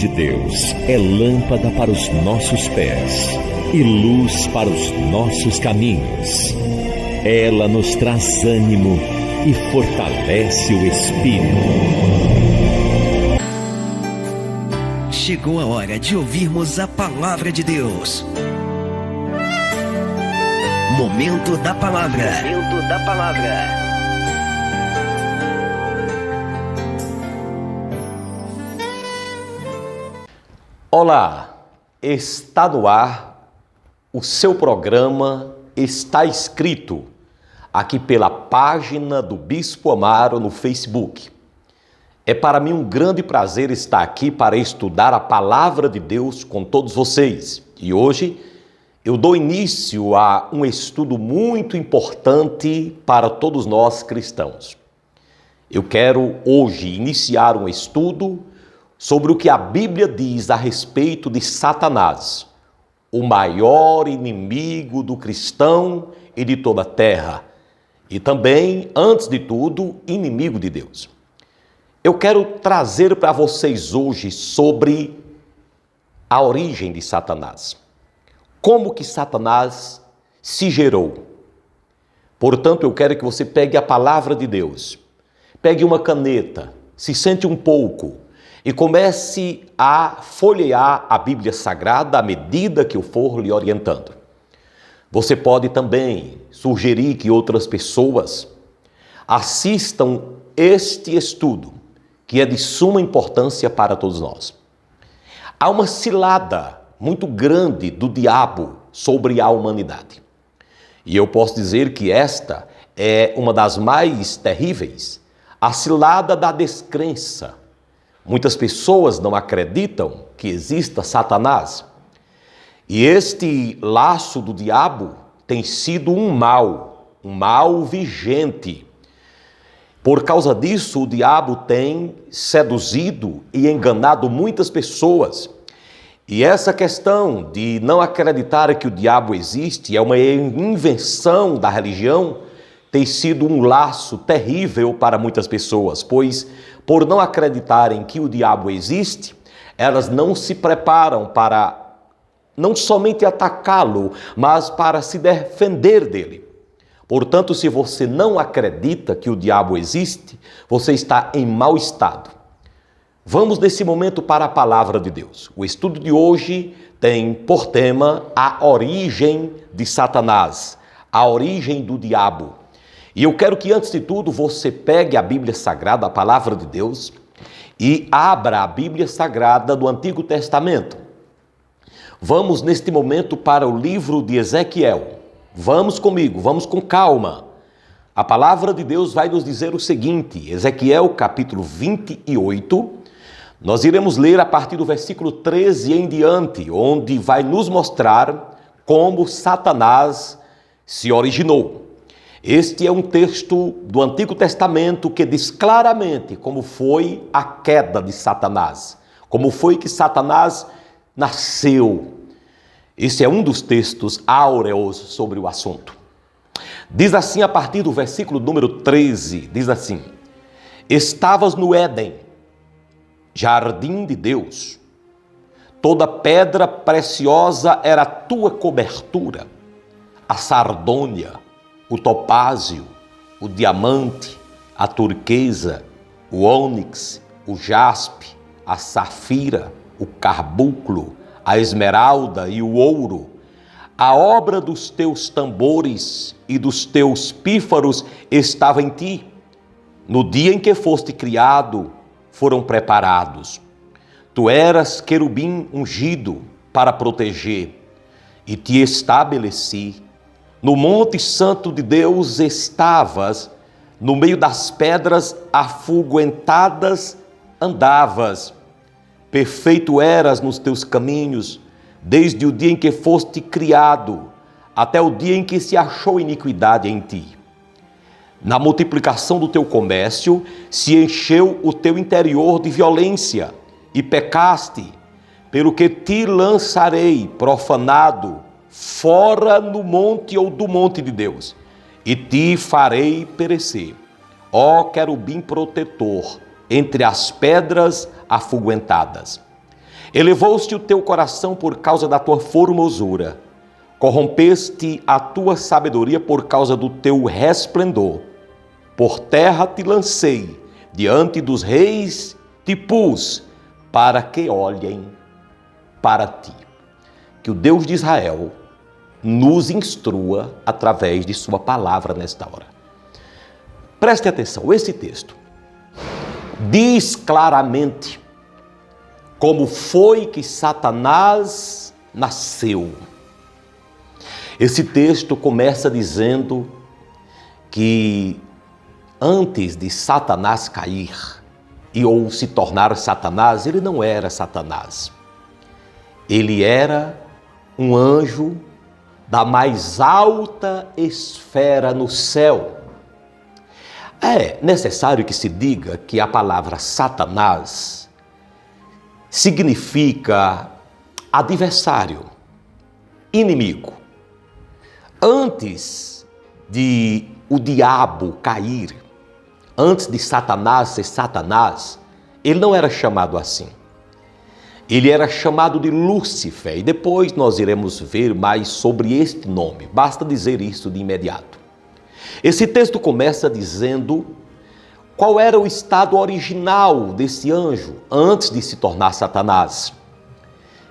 de Deus é lâmpada para os nossos pés e luz para os nossos caminhos. Ela nos traz ânimo e fortalece o espírito. Chegou a hora de ouvirmos a palavra de Deus. Momento da palavra. Momento da palavra. Olá, está no ar o seu programa Está Escrito, aqui pela página do Bispo Amaro no Facebook. É para mim um grande prazer estar aqui para estudar a Palavra de Deus com todos vocês. E hoje eu dou início a um estudo muito importante para todos nós cristãos. Eu quero hoje iniciar um estudo sobre o que a Bíblia diz a respeito de Satanás, o maior inimigo do cristão e de toda a terra, e também, antes de tudo, inimigo de Deus. Eu quero trazer para vocês hoje sobre a origem de Satanás. Como que Satanás se gerou? Portanto, eu quero que você pegue a palavra de Deus, pegue uma caneta, se sente um pouco e comece a folhear a Bíblia Sagrada à medida que eu for lhe orientando. Você pode também sugerir que outras pessoas assistam este estudo, que é de suma importância para todos nós. Há uma cilada muito grande do diabo sobre a humanidade. E eu posso dizer que esta é uma das mais terríveis, a cilada da descrença. Muitas pessoas não acreditam que exista Satanás. E este laço do diabo tem sido um mal vigente. Por causa disso, o diabo tem seduzido e enganado muitas pessoas. E essa questão de não acreditar que o diabo existe é uma invenção da religião, tem sido um laço terrível para muitas pessoas, pois, por não acreditarem que o diabo existe, elas não se preparam para não somente atacá-lo, mas para se defender dele. Portanto, se você não acredita que o diabo existe, você está em mau estado. Vamos nesse momento para a palavra de Deus. O estudo de hoje tem por tema a origem de Satanás, a origem do diabo. E eu quero que, antes de tudo, você pegue a Bíblia Sagrada, a Palavra de Deus, e abra a Bíblia Sagrada do Antigo Testamento. Vamos, neste momento, para o livro de Ezequiel. Vamos comigo, vamos com calma. A Palavra de Deus vai nos dizer o seguinte, Ezequiel, capítulo 28, nós iremos ler a partir do versículo 13 em diante, onde vai nos mostrar como Satanás se originou. Este é um texto do Antigo Testamento que diz claramente como foi a queda de Satanás, como foi que Satanás nasceu. Esse é um dos textos áureos sobre o assunto. Diz assim a partir do versículo número 13, diz assim: Estavas no Éden, jardim de Deus, toda pedra preciosa era a tua cobertura, a sardônia, o topázio, o diamante, a turquesa, o ônix, o jaspe, a safira, o carbunclo, a esmeralda e o ouro. A obra dos teus tambores e dos teus pífaros estava em ti. No dia em que foste criado, foram preparados. Tu eras querubim ungido para proteger, e te estabeleci. No monte santo de Deus estavas, no meio das pedras afuguentadas andavas. Perfeito eras nos teus caminhos, desde o dia em que foste criado, até o dia em que se achou iniquidade em ti. Na multiplicação do teu comércio, se encheu o teu interior de violência, e pecaste, pelo que te lançarei profanado, fora no monte ou do monte de Deus, e te farei perecer, ó querubim protetor, entre as pedras afuguentadas. Elevou-se o teu coração por causa da tua formosura. Corrompeste a tua sabedoria por causa do teu resplendor. Por terra te lancei, diante dos reis te pus, para que olhem para ti. Que o Deus de Israel nos instrua através de sua palavra nesta hora. Preste atenção, esse texto diz claramente como foi que Satanás nasceu. Esse texto começa dizendo que antes de Satanás cair ou se tornar Satanás, ele não era Satanás. Ele era um anjo da mais alta esfera no céu. É necessário que se diga que a palavra Satanás significa adversário, inimigo. Antes de o diabo cair, antes de Satanás ser Satanás, ele não era chamado assim. Ele era chamado de Lúcifer, e depois nós iremos ver mais sobre este nome. Basta dizer isso de imediato. Esse texto começa dizendo qual era o estado original desse anjo antes de se tornar Satanás.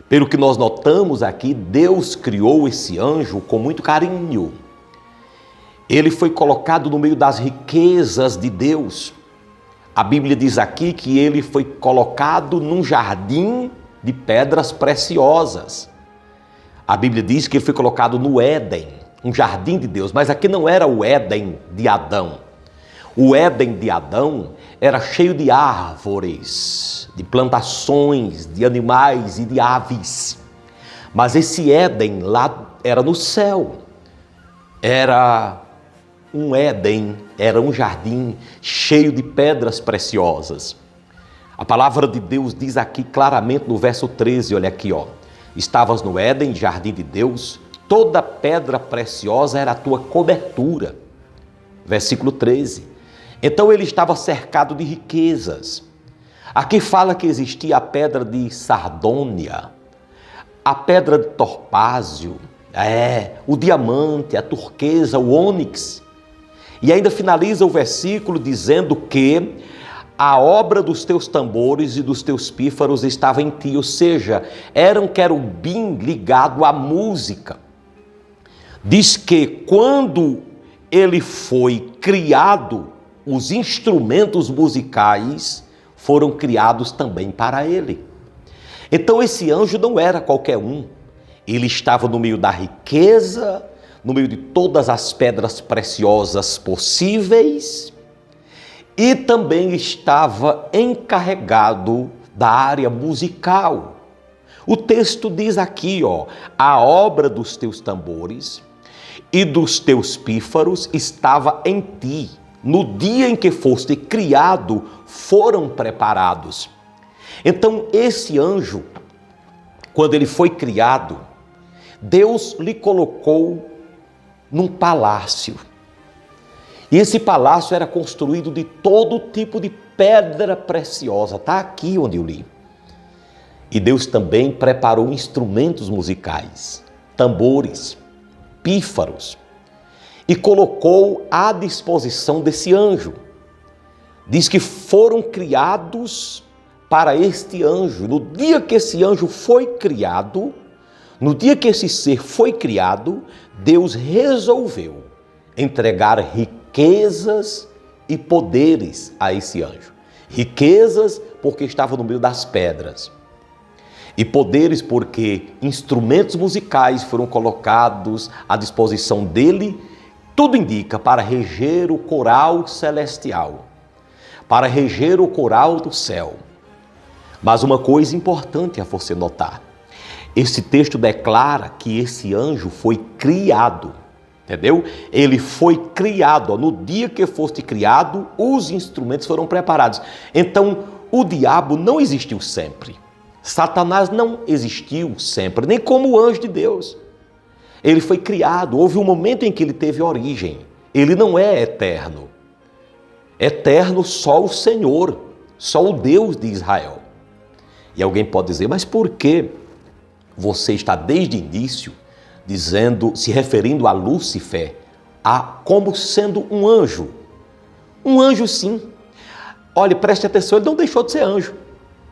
Pelo que nós notamos aqui, Deus criou esse anjo com muito carinho. Ele foi colocado no meio das riquezas de Deus. A Bíblia diz aqui que ele foi colocado num jardim de pedras preciosas. A Bíblia diz que ele foi colocado no Éden, um jardim de Deus, mas aqui não era o Éden de Adão. O Éden de Adão era cheio de árvores, de plantações, de animais e de aves. Mas esse Éden lá era no céu. Era um Éden, era um jardim cheio de pedras preciosas. A palavra de Deus diz aqui claramente no verso 13, olha aqui, ó. Estavas no Éden, jardim de Deus, toda pedra preciosa era a tua cobertura. Versículo 13. Então ele estava cercado de riquezas. Aqui fala que existia a pedra de sardônia, a pedra de topázio, o diamante, a turquesa, o ônix. E ainda finaliza o versículo dizendo que a obra dos teus tambores e dos teus pífaros estava em ti, ou seja, era um querubim ligado à música. Diz que quando ele foi criado, os instrumentos musicais foram criados também para ele. Então esse anjo não era qualquer um. Ele estava no meio da riqueza, no meio de todas as pedras preciosas possíveis e também estava encarregado da área musical. O texto diz aqui, ó, a obra dos teus tambores e dos teus pífaros estava em ti. No dia em que foste criado, foram preparados. Então, esse anjo, quando ele foi criado, Deus lhe colocou num palácio. E esse palácio era construído de todo tipo de pedra preciosa. Está aqui onde eu li. E Deus também preparou instrumentos musicais, tambores, pífaros, e colocou à disposição desse anjo. Diz que foram criados para este anjo. No dia que esse anjo foi criado, no dia que esse ser foi criado, Deus resolveu entregar riquezas e poderes a esse anjo. Riquezas porque estava no meio das pedras. E poderes porque instrumentos musicais foram colocados à disposição dele. Tudo indica para reger o coral celestial, para reger o coral do céu. Mas uma coisa importante a você notar, esse texto declara que esse anjo foi criado, entendeu? Ele foi criado, no dia que foste criado, os instrumentos foram preparados. Então, o diabo não existiu sempre. Satanás não existiu sempre, nem como anjo de Deus. Ele foi criado, houve um momento em que ele teve origem. Ele não é eterno. Eterno só o Senhor, só o Deus de Israel. E alguém pode dizer, mas por que você está desde o início dizendo, se referindo a Lúcifer, como sendo um anjo? Um anjo, sim. Olha, preste atenção, ele não deixou de ser anjo.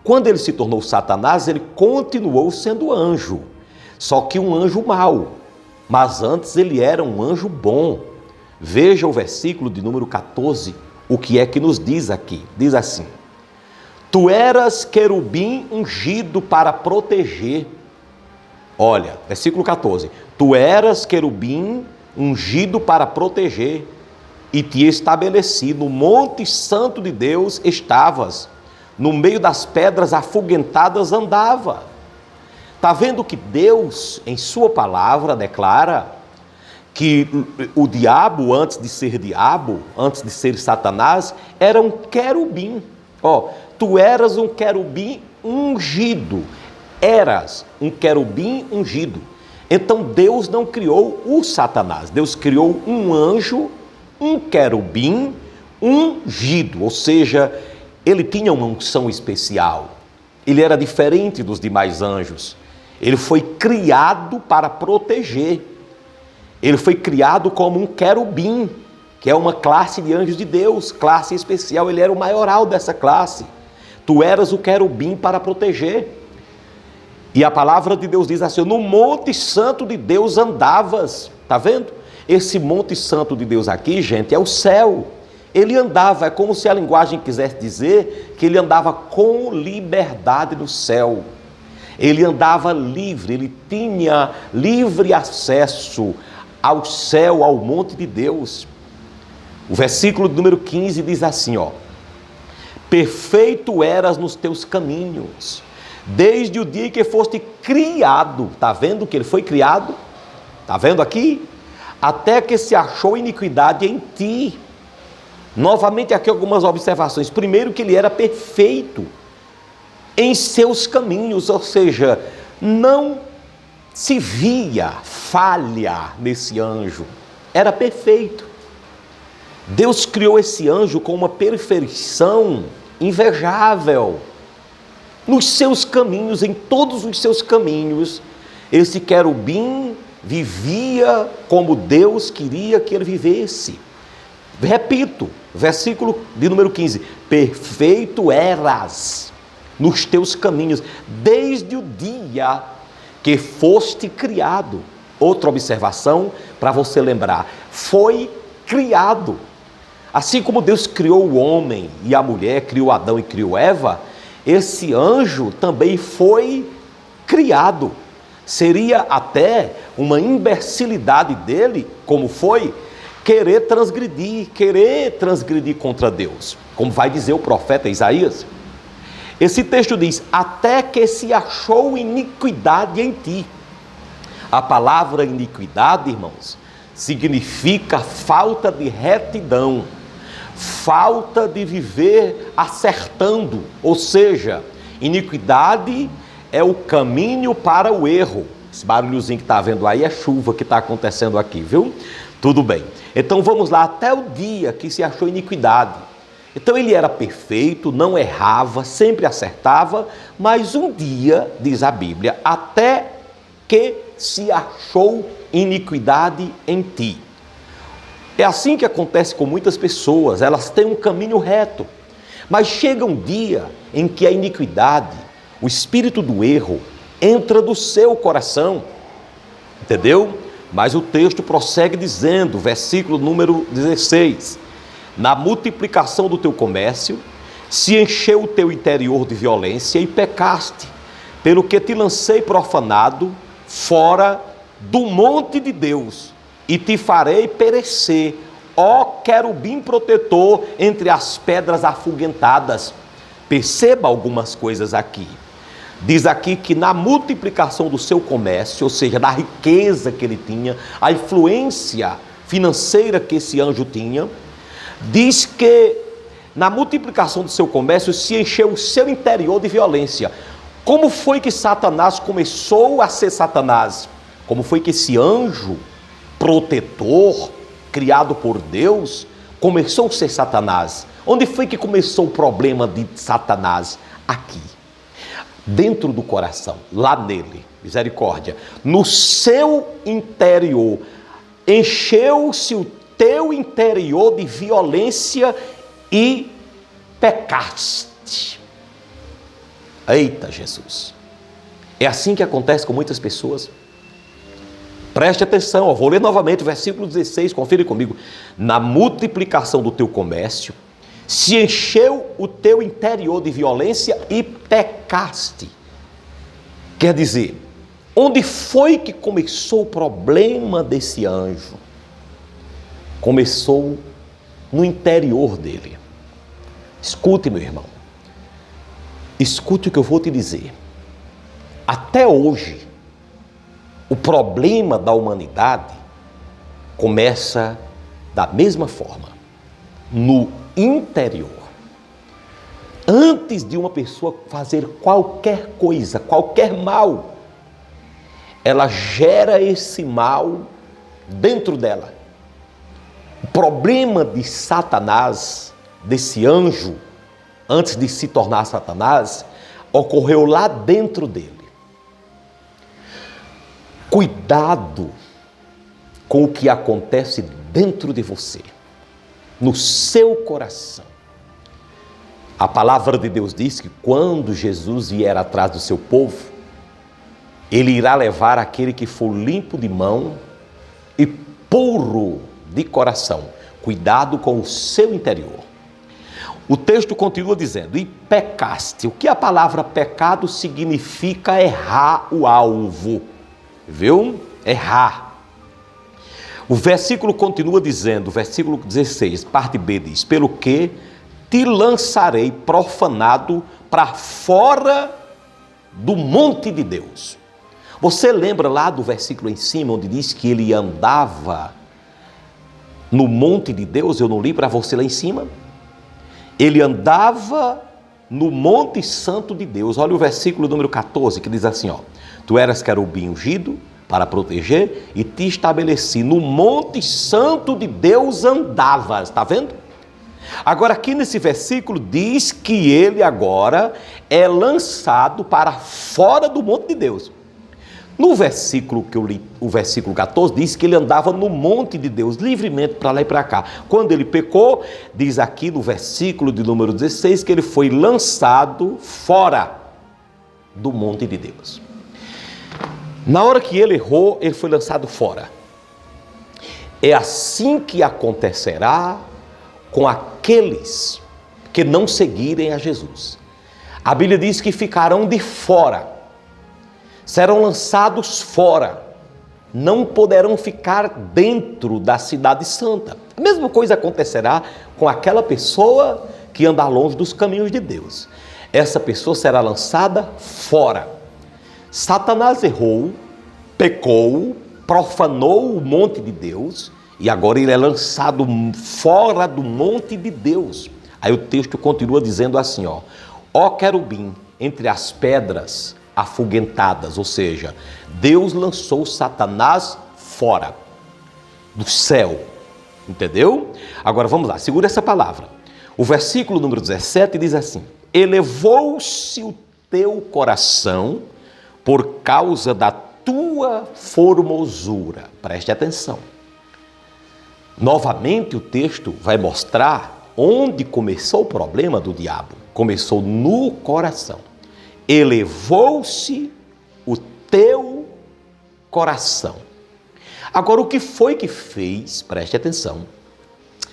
Quando ele se tornou Satanás, ele continuou sendo anjo. Só que um anjo mau. Mas antes ele era um anjo bom. Veja o versículo de número 14, o que é que nos diz aqui. Diz assim: Tu eras querubim ungido para proteger. Olha, versículo 14. Tu eras querubim ungido para proteger, e te estabeleci no monte santo de Deus estavas, no meio das pedras afoguentadas andava. Está vendo que Deus, em sua palavra, declara que o diabo, antes de ser diabo, antes de ser Satanás, era um querubim. Tu eras um querubim ungido. Eras um querubim ungido. Então Deus não criou o Satanás. Deus criou um anjo, um querubim ungido. Ou seja, ele tinha uma unção especial. Ele era diferente dos demais anjos. Ele foi criado para proteger. Ele foi criado como um querubim, que é uma classe de anjos de Deus, classe especial. Ele era o maioral dessa classe. Tu eras o querubim para proteger. E a palavra de Deus diz assim: no monte santo de Deus andavas. Está vendo? Esse monte santo de Deus aqui, gente, é o céu. Ele andava, é como se a linguagem quisesse dizer que ele andava com liberdade no céu. Ele andava livre, ele tinha livre acesso ao céu, ao monte de Deus. O versículo número 15 diz assim, perfeito eras nos teus caminhos, desde o dia que foste criado. Está vendo que ele foi criado? Está vendo aqui? Até que se achou iniquidade em ti. Novamente aqui algumas observações. Primeiro, que ele era perfeito em seus caminhos, ou seja, não se via falha nesse anjo. Era perfeito. Deus criou esse anjo com uma perfeição invejável. Nos seus caminhos, em todos os seus caminhos, esse querubim vivia como Deus queria que ele vivesse. Repito, versículo de número 15. Perfeito eras nos teus caminhos, desde o dia que foste criado. Outra observação para você lembrar. Foi criado. Assim como Deus criou o homem e a mulher, criou Adão e criou Eva, esse anjo também foi criado. Seria até uma imbecilidade dele, como foi, querer transgredir contra Deus. Como vai dizer o profeta Isaías. Esse texto diz, até que se achou iniquidade em ti. A palavra iniquidade, irmãos, significa falta de retidão, falta de viver acertando, ou seja, iniquidade é o caminho para o erro. Esse barulhozinho que está vendo aí é chuva que está acontecendo aqui, viu? Tudo bem. Então vamos lá, até o dia que se achou iniquidade. Então ele era perfeito, não errava, sempre acertava, mas um dia, diz a Bíblia, até que se achou iniquidade em ti. É assim que acontece com muitas pessoas, elas têm um caminho reto, mas chega um dia em que a iniquidade, o espírito do erro, entra no seu coração, entendeu? Mas o texto prossegue dizendo, versículo número 16, na multiplicação do teu comércio, se encheu o teu interior de violência e pecaste, pelo que te lancei profanado fora do monte de Deus, e te farei perecer, ó querubim protetor entre as pedras afoguentadas. Perceba algumas coisas aqui. Diz aqui que na multiplicação do seu comércio, ou seja, da riqueza que ele tinha, a influência financeira que esse anjo tinha, diz que na multiplicação do seu comércio se encheu o seu interior de violência. Como foi que Satanás começou a ser Satanás? Como foi que esse anjo protetor, criado por Deus, começou a ser Satanás? Onde foi que começou o problema de Satanás? Aqui. dentro do coração, lá nele, misericórdia, no seu interior, encheu-se o teu interior de violência e pecaste. Eita Jesus! É assim que acontece com muitas pessoas. Preste atenção, vou ler novamente o versículo 16, confere comigo. Na multiplicação do teu comércio, se encheu o teu interior de violência e pecaste. Quer dizer, onde foi que começou o problema desse anjo? Começou no interior dele. Escute, meu irmão. Escute o que eu vou te dizer. Até hoje, o problema da humanidade começa da mesma forma, no interior. Antes de uma pessoa fazer qualquer coisa, qualquer mal, ela gera esse mal dentro dela. O problema de Satanás, desse anjo, antes de se tornar Satanás, ocorreu lá dentro dele. Cuidado com o que acontece dentro de você, no seu coração. A palavra de Deus diz que quando Jesus vier atrás do seu povo, ele irá levar aquele que for limpo de mão e puro de coração. Cuidado com o seu interior. O texto continua dizendo, e pecaste. O que a palavra pecado significa? Errar o alvo. Viu? Errar. O versículo continua dizendo, versículo 16, parte B diz, pelo que te lançarei profanado para fora do monte de Deus. Você lembra lá do versículo em cima, onde diz que ele andava no monte de Deus? Eu não li para você lá em cima? Ele andava no monte santo de Deus. Olha o versículo número 14, que diz assim, ó. Tu eras querubim ungido para proteger e te estabeleci no monte santo de Deus andavas. Está vendo? Agora aqui nesse versículo diz que ele agora é lançado para fora do monte de Deus. No versículo que eu li, o versículo 14, diz que ele andava no monte de Deus, livremente para lá e para cá. Quando ele pecou, diz aqui no versículo de número 16, que ele foi lançado fora do monte de Deus. Na hora que ele errou, ele foi lançado fora. É assim que acontecerá com aqueles que não seguirem a Jesus. A Bíblia diz que ficarão de fora, serão lançados fora, não poderão ficar dentro da cidade santa. A mesma coisa acontecerá com aquela pessoa que anda longe dos caminhos de Deus. Essa pessoa será lançada fora. Satanás errou, pecou, profanou o monte de Deus e agora ele é lançado fora do monte de Deus. Aí o texto continua dizendo assim, ó querubim entre as pedras afoguentadas, ou seja, Deus lançou Satanás fora do céu, entendeu? Agora vamos lá, segura essa palavra. O versículo número 17 diz assim, elevou-se o teu coração por causa da tua formosura. Preste atenção. Novamente o texto vai mostrar onde começou o problema do diabo. Começou no coração. Elevou-se o teu coração. Agora, o que foi que fez, preste atenção,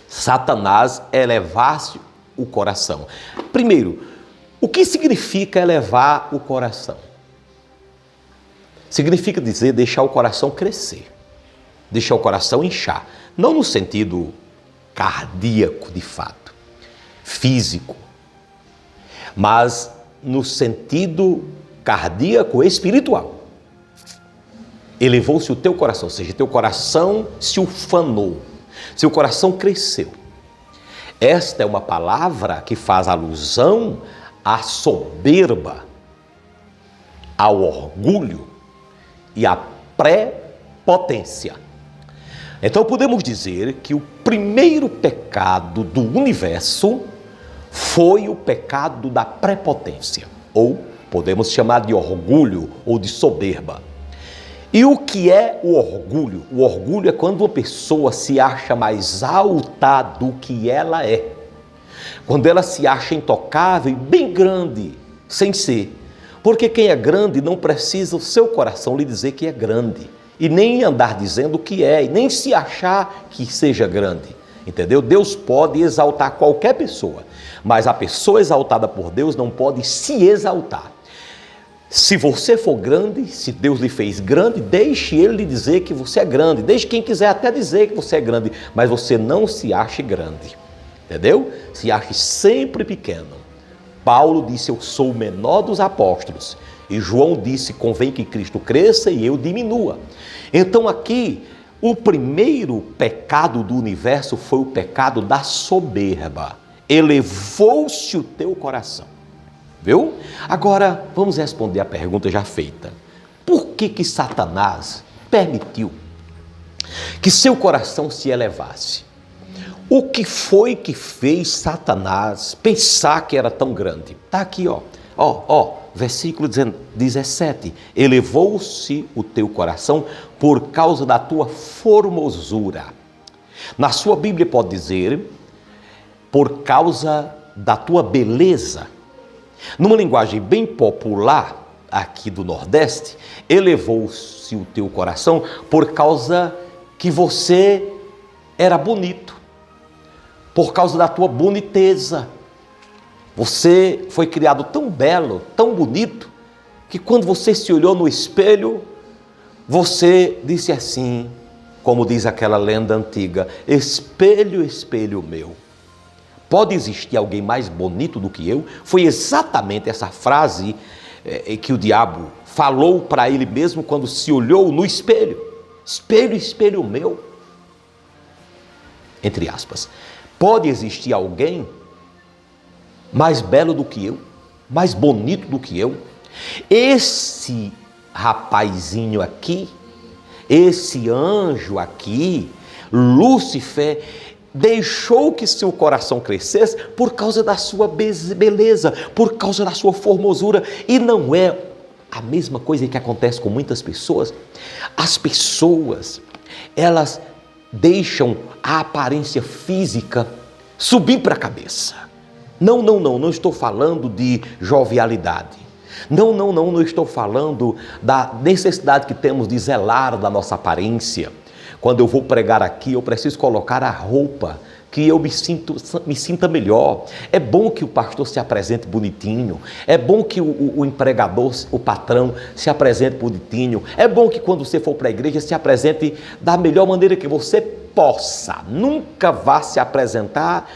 Satanás elevar-se o coração? Primeiro, o que significa elevar o coração? Significa dizer deixar o coração crescer, deixar o coração inchar. Não no sentido cardíaco, de fato, físico, mas no sentido cardíaco espiritual. Elevou-se o teu coração, ou seja, teu coração se ufanou, seu coração cresceu. Esta é uma palavra que faz alusão à soberba, ao orgulho e à prepotência. Então podemos dizer que o primeiro pecado do universo foi o pecado da prepotência ou podemos chamar de orgulho ou de soberba. E o que é o orgulho? O orgulho é quando uma pessoa se acha mais alta do que ela é. Quando ela se acha intocável e bem grande, sem ser. Porque quem é grande não precisa o seu coração lhe dizer que é grande. E nem andar dizendo que é, e nem se achar que seja grande. Entendeu? Deus pode exaltar qualquer pessoa, mas a pessoa exaltada por Deus não pode se exaltar. Se você for grande, se Deus lhe fez grande, deixe Ele lhe dizer que você é grande. Deixe quem quiser até dizer que você é grande, mas você não se ache grande. Entendeu? Se ache sempre pequeno. Paulo disse, eu sou o menor dos apóstolos. E João disse, convém que Cristo cresça e eu diminua. Então aqui, o primeiro pecado do universo foi o pecado da soberba. Elevou-se o teu coração. Viu? Agora, vamos responder a pergunta já feita. Por que Satanás permitiu que seu coração se elevasse? O que foi que fez Satanás pensar que era tão grande? Está aqui, versículo 17. Elevou-se o teu coração por causa da tua formosura. Na sua Bíblia pode dizer, por causa da tua beleza. Numa linguagem bem popular, aqui do Nordeste, elevou-se o teu coração por causa que você era bonito, por causa da tua boniteza. Você foi criado tão belo, tão bonito, que quando você se olhou no espelho, você disse assim, como diz aquela lenda antiga, espelho, espelho meu. Pode existir alguém mais bonito do que eu? Foi exatamente essa frase que o diabo falou para ele mesmo quando se olhou no espelho. Espelho, espelho meu. Entre aspas. Pode existir alguém mais belo do que eu? Mais bonito do que eu? Esse rapazinho aqui, esse anjo aqui, Lúcifer, deixou que seu coração crescesse por causa da sua beleza, por causa da sua formosura. E não é a mesma coisa que acontece com muitas pessoas. As pessoas, elas deixam a aparência física subir para a cabeça. Não estou falando de jovialidade. Não estou falando da necessidade que temos de zelar da nossa aparência. Quando eu vou pregar aqui, eu preciso colocar a roupa que eu me sinta melhor. É bom que o pastor se apresente bonitinho. É bom que o empregador, o patrão, se apresente bonitinho. É bom que quando você for para a igreja, se apresente da melhor maneira que você possa. Nunca vá se apresentar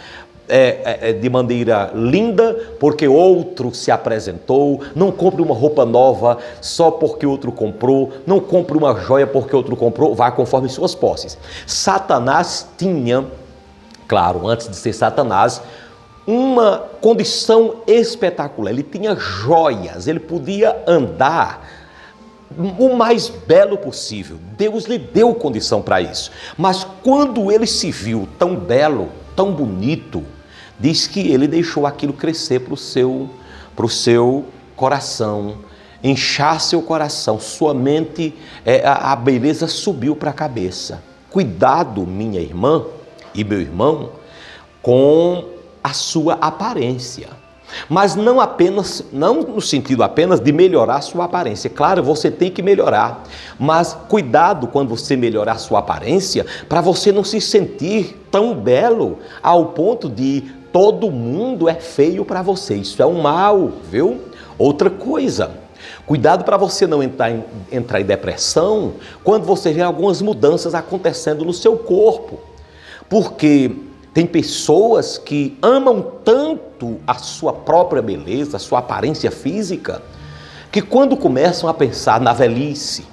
de maneira linda porque outro se apresentou. Não compre uma roupa nova só porque outro comprou. Não compre uma joia porque outro comprou. Vá conforme suas posses. Satanás tinha, claro, antes de ser Satanás, uma condição espetacular. Ele tinha joias, ele podia andar o mais belo possível. Deus lhe deu condição para isso. Mas quando ele se viu tão belo, tão bonito, diz que ele deixou aquilo crescer para o seu coração, inchar seu coração, sua mente, a beleza subiu para a cabeça. Cuidado, minha irmã e meu irmão, com a sua aparência. Mas não no sentido apenas de melhorar sua aparência. Claro, você tem que melhorar, mas cuidado quando você melhorar sua aparência, para você não se sentir tão belo ao ponto de todo mundo é feio para você. Isso é um mal, viu? Outra coisa, cuidado para você não entrar em depressão quando você vê algumas mudanças acontecendo no seu corpo. Porque tem pessoas que amam tanto a sua própria beleza, a sua aparência física, que quando começam a pensar na velhice,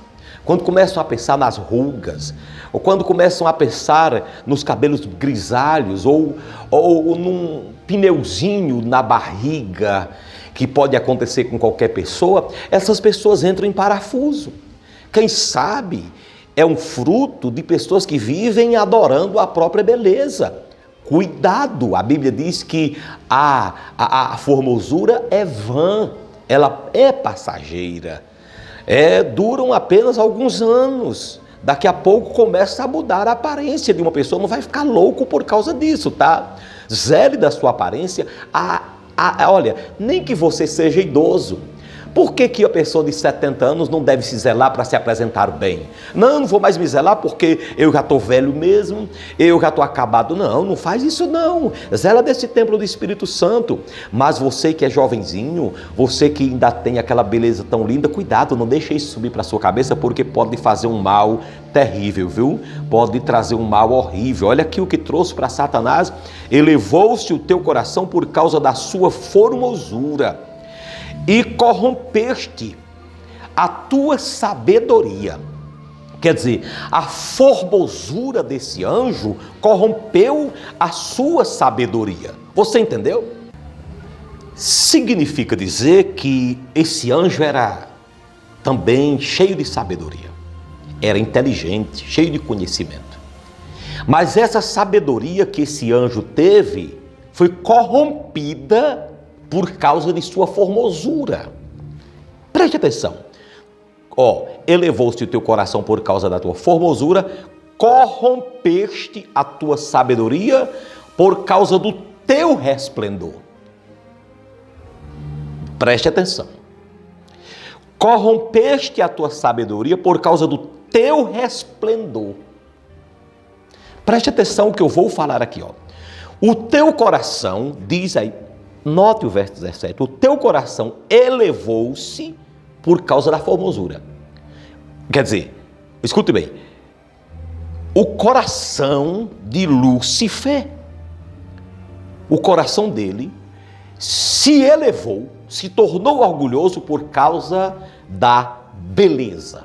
quando começam a pensar nas rugas, ou quando começam a pensar nos cabelos grisalhos, ou num pneuzinho na barriga, que pode acontecer com qualquer pessoa, essas pessoas entram em parafuso. Quem sabe é um fruto de pessoas que vivem adorando a própria beleza. Cuidado, a Bíblia diz que a formosura é vã, ela é passageira. Duram apenas alguns anos. Daqui a pouco começa a mudar a aparência de uma pessoa, não vai ficar louco por causa disso, tá? Zele da sua aparência. Olha, nem que você seja idoso. Por que a pessoa de 70 anos não deve se zelar para se apresentar bem? Não vou mais me zelar porque eu já estou velho mesmo, eu já estou acabado. Não faz isso não. Zela desse templo do Espírito Santo. Mas você que é jovenzinho, você que ainda tem aquela beleza tão linda, cuidado, não deixe isso subir para sua cabeça, porque pode fazer um mal terrível, viu? Pode trazer um mal horrível. Olha aqui o que trouxe para Satanás. Elevou-se o teu coração por causa da sua formosura e corrompeste a tua sabedoria. Quer dizer, a formosura desse anjo corrompeu a sua sabedoria. Você entendeu? Significa dizer que esse anjo era também cheio de sabedoria. Era inteligente, cheio de conhecimento. Mas essa sabedoria que esse anjo teve foi corrompida por causa de sua formosura. Preste atenção. Elevou-se o teu coração por causa da tua formosura, corrompeste a tua sabedoria por causa do teu resplendor. Preste atenção. Corrompeste a tua sabedoria por causa do teu resplendor. Preste atenção que eu vou falar aqui, O teu coração, diz aí, note o verso 17, o teu coração elevou-se por causa da formosura. Quer dizer, escute bem, o coração de Lúcifer, o coração dele se elevou, se tornou orgulhoso por causa da beleza.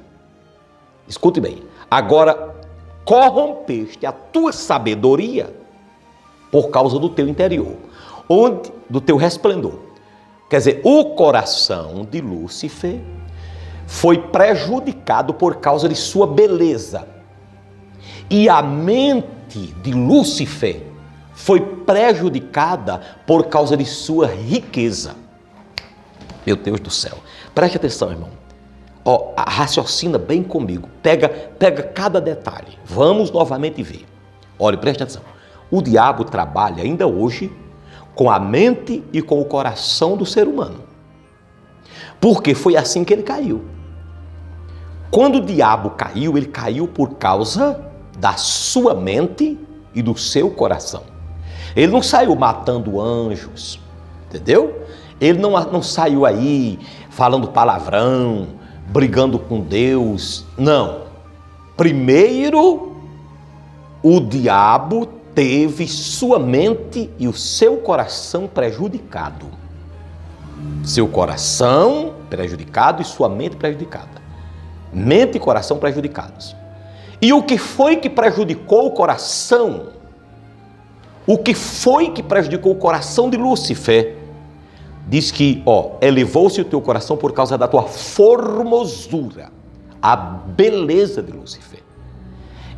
Escute bem, agora corrompeste a tua sabedoria por causa do teu interior, do teu resplendor. Quer dizer, o coração de Lúcifer foi prejudicado por causa de sua beleza. E a mente de Lúcifer foi prejudicada por causa de sua riqueza. Meu Deus do céu. Preste atenção, irmão. Raciocina bem comigo. Pega cada detalhe. Vamos novamente ver. Olha, preste atenção. O diabo trabalha ainda hoje com a mente e com o coração do ser humano. Porque foi assim que ele caiu. Quando o diabo caiu, ele caiu por causa da sua mente e do seu coração. Ele não saiu matando anjos, entendeu? Ele não saiu aí falando palavrão, brigando com Deus. Não. Primeiro, o diabo teve sua mente e o seu coração prejudicado. Seu coração prejudicado e sua mente prejudicada. Mente e coração prejudicados. E o que foi que prejudicou o coração? O que foi que prejudicou o coração de Lúcifer? Diz que, elevou-se o teu coração por causa da tua formosura, a beleza de Lúcifer.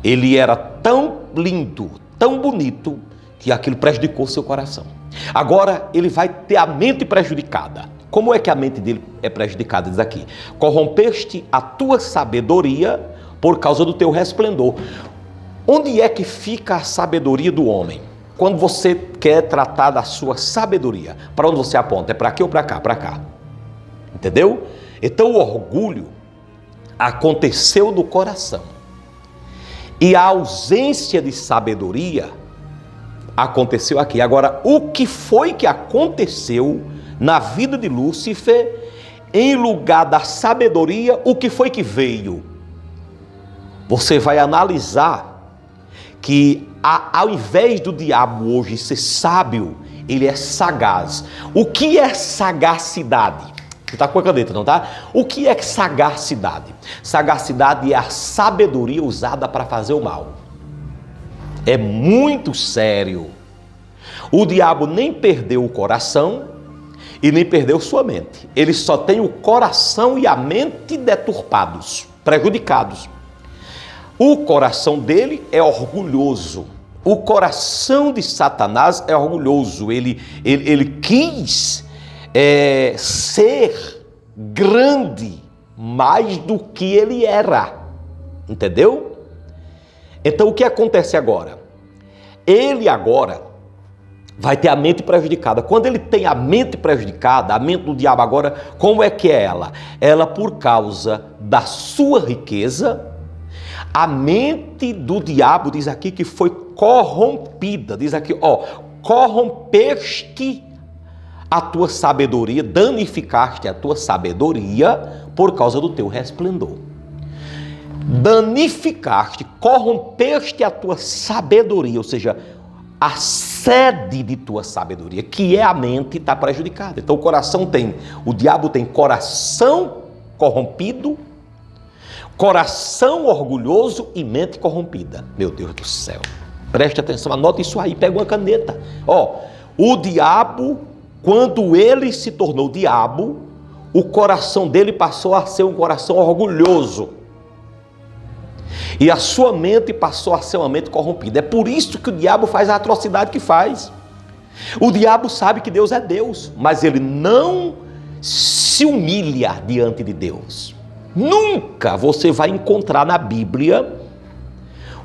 Ele era tão lindo, tão bonito, que aquilo prejudicou seu coração. Agora ele vai ter a mente prejudicada. Como é que a mente dele é prejudicada? Diz aqui: corrompeste a tua sabedoria por causa do teu resplendor. Onde é que fica a sabedoria do homem? Quando você quer tratar da sua sabedoria, para onde você aponta? É para aqui ou para cá? Para cá. Entendeu? Então o orgulho aconteceu no coração. E a ausência de sabedoria aconteceu aqui. Agora, o que foi que aconteceu na vida de Lúcifer? Em lugar da sabedoria, o que foi que veio? Você vai analisar que ao invés do diabo hoje ser sábio, ele é sagaz. O que é sagacidade? Você está com a caneta, não tá? O que é sagacidade? Sagacidade é a sabedoria usada para fazer o mal. É muito sério. O diabo nem perdeu o coração e nem perdeu sua mente. Ele só tem o coração e a mente deturpados, prejudicados. O coração dele é orgulhoso. O coração de Satanás é orgulhoso. Ele quis ser grande mais do que ele era. Entendeu? Então o que acontece agora? Ele agora vai ter a mente prejudicada. Quando ele tem a mente prejudicada, a mente do diabo agora, como é que é ela? Ela, por causa da sua riqueza, a mente do diabo, diz aqui que foi corrompida. Diz aqui, corrompeste a tua sabedoria, danificaste a tua sabedoria por causa do teu resplendor. Danificaste, corrompeste a tua sabedoria, ou seja, a sede de tua sabedoria, que é a mente, está prejudicada. Então o diabo tem coração corrompido, coração orgulhoso e mente corrompida. Meu Deus do céu, preste atenção, anota isso aí, pega uma caneta. O diabo, quando ele se tornou diabo, o coração dele passou a ser um coração orgulhoso. E a sua mente passou a ser uma mente corrompida. É por isso que o diabo faz a atrocidade que faz. O diabo sabe que Deus é Deus, mas ele não se humilha diante de Deus. Nunca você vai encontrar na Bíblia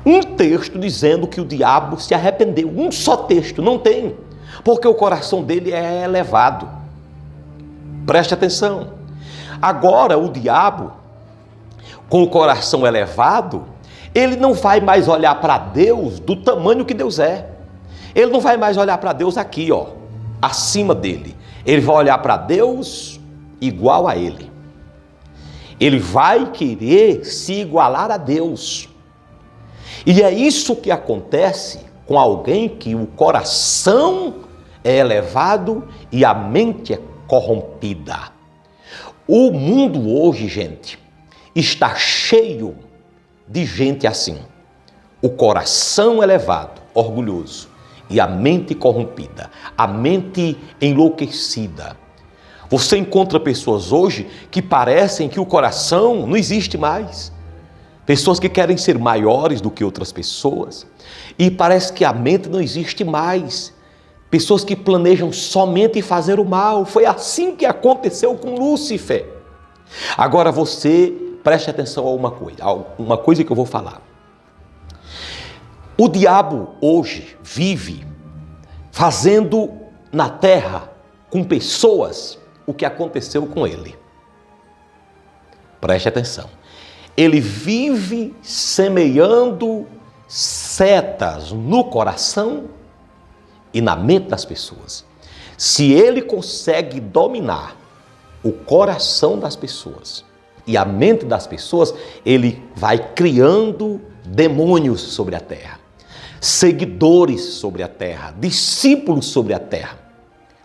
um texto dizendo que o diabo se arrependeu. Um só texto, não tem. Porque o coração dele é elevado. Preste atenção. Agora o diabo, com o coração elevado, ele não vai mais olhar para Deus do tamanho que Deus é. Ele não vai mais olhar para Deus aqui, acima dele. Ele vai olhar para Deus igual a ele. Ele vai querer se igualar a Deus. E é isso que acontece com alguém que o coração é elevado e a mente é corrompida. O mundo hoje, gente, está cheio de gente assim. O coração elevado, orgulhoso, e a mente corrompida, a mente enlouquecida. Você encontra pessoas hoje que parecem que o coração não existe mais. Pessoas que querem ser maiores do que outras pessoas. E parece que a mente não existe mais. Pessoas que planejam somente fazer o mal. Foi assim que aconteceu com Lúcifer. Agora você preste atenção a uma coisa que eu vou falar. O diabo hoje vive fazendo na terra com pessoas o que aconteceu com ele. Preste atenção. Ele vive semeando setas no coração e na mente das pessoas. Se ele consegue dominar o coração das pessoas e a mente das pessoas, ele vai criando demônios sobre a terra, seguidores sobre a terra, discípulos sobre a terra.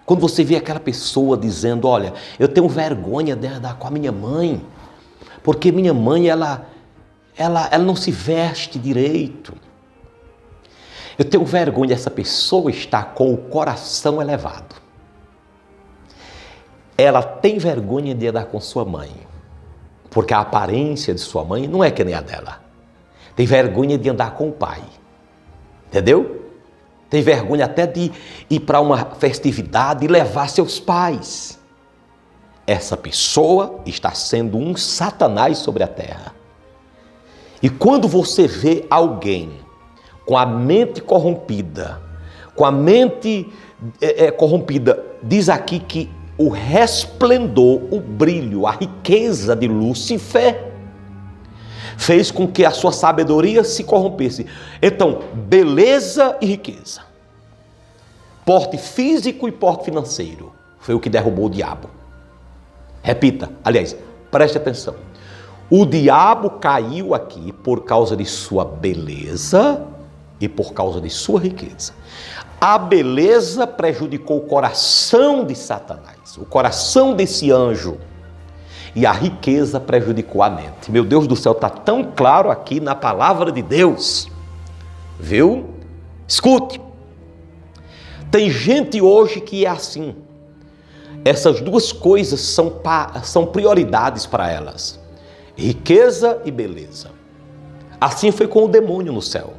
Quando você vê aquela pessoa dizendo, olha, eu tenho vergonha de andar com a minha mãe, porque minha mãe, ela não se veste direito. Eu tenho vergonha dessa pessoa estar com o coração elevado. Ela tem vergonha de andar com sua mãe, porque a aparência de sua mãe não é que nem a dela. Tem vergonha de andar com o pai. Entendeu? Tem vergonha até de ir para uma festividade e levar seus pais. Essa pessoa está sendo um satanás sobre a terra. E quando você vê alguém com a mente corrompida, corrompida, diz aqui que o resplendor, o brilho, a riqueza de Lúcifer fez com que a sua sabedoria se corrompesse. Então, beleza e riqueza, porte físico e porte financeiro, foi o que derrubou o diabo. Repita, aliás, preste atenção. O diabo caiu aqui por causa de sua beleza e por causa de sua riqueza. A beleza prejudicou o coração de Satanás, o coração desse anjo. E a riqueza prejudicou a mente. Meu Deus do céu, está tão claro aqui na palavra de Deus. Viu? Escute. Tem gente hoje que é assim. Essas duas coisas são prioridades para elas. Riqueza e beleza. Assim foi com o demônio no céu.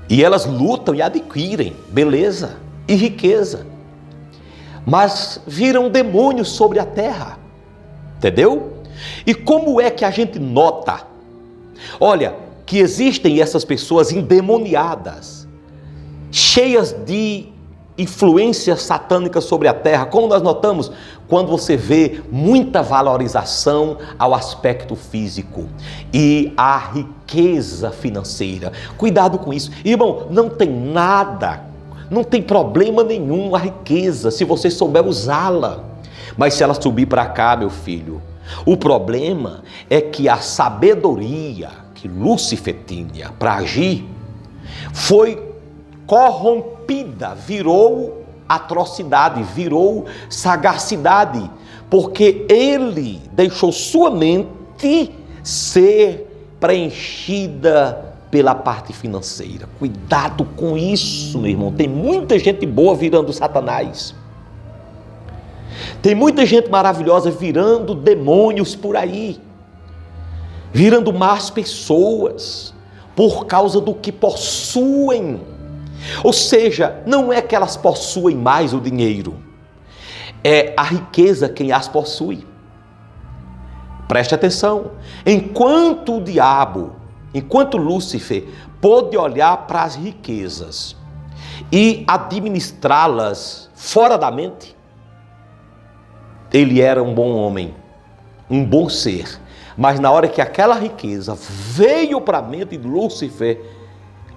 E elas lutam e adquirem beleza e riqueza. Mas viram demônios sobre a terra. Entendeu? E como é que a gente nota? Olha, que existem essas pessoas endemoniadas, cheias de influências satânicas sobre a terra. Como nós notamos? Quando você vê muita valorização ao aspecto físico e à riqueza financeira. Cuidado com isso. Irmão, não tem nada, não tem problema nenhum a riqueza, se você souber usá-la. Mas se ela subir para cá, meu filho, o problema é que a sabedoria que Lúcifer tinha para agir foi corrompida, virou atrocidade, virou sagacidade, porque ele deixou sua mente ser preenchida pela parte financeira. Cuidado com isso, meu irmão. Tem muita gente boa virando Satanás. Tem muita gente maravilhosa virando demônios por aí, virando más pessoas por causa do que possuem. Ou seja, não é que elas possuem mais o dinheiro, é a riqueza quem as possui. Preste atenção, enquanto o diabo, enquanto Lúcifer pôde olhar para as riquezas e administrá-las fora da mente, ele era um bom homem, um bom ser. Mas na hora que aquela riqueza veio para a mente de Lúcifer,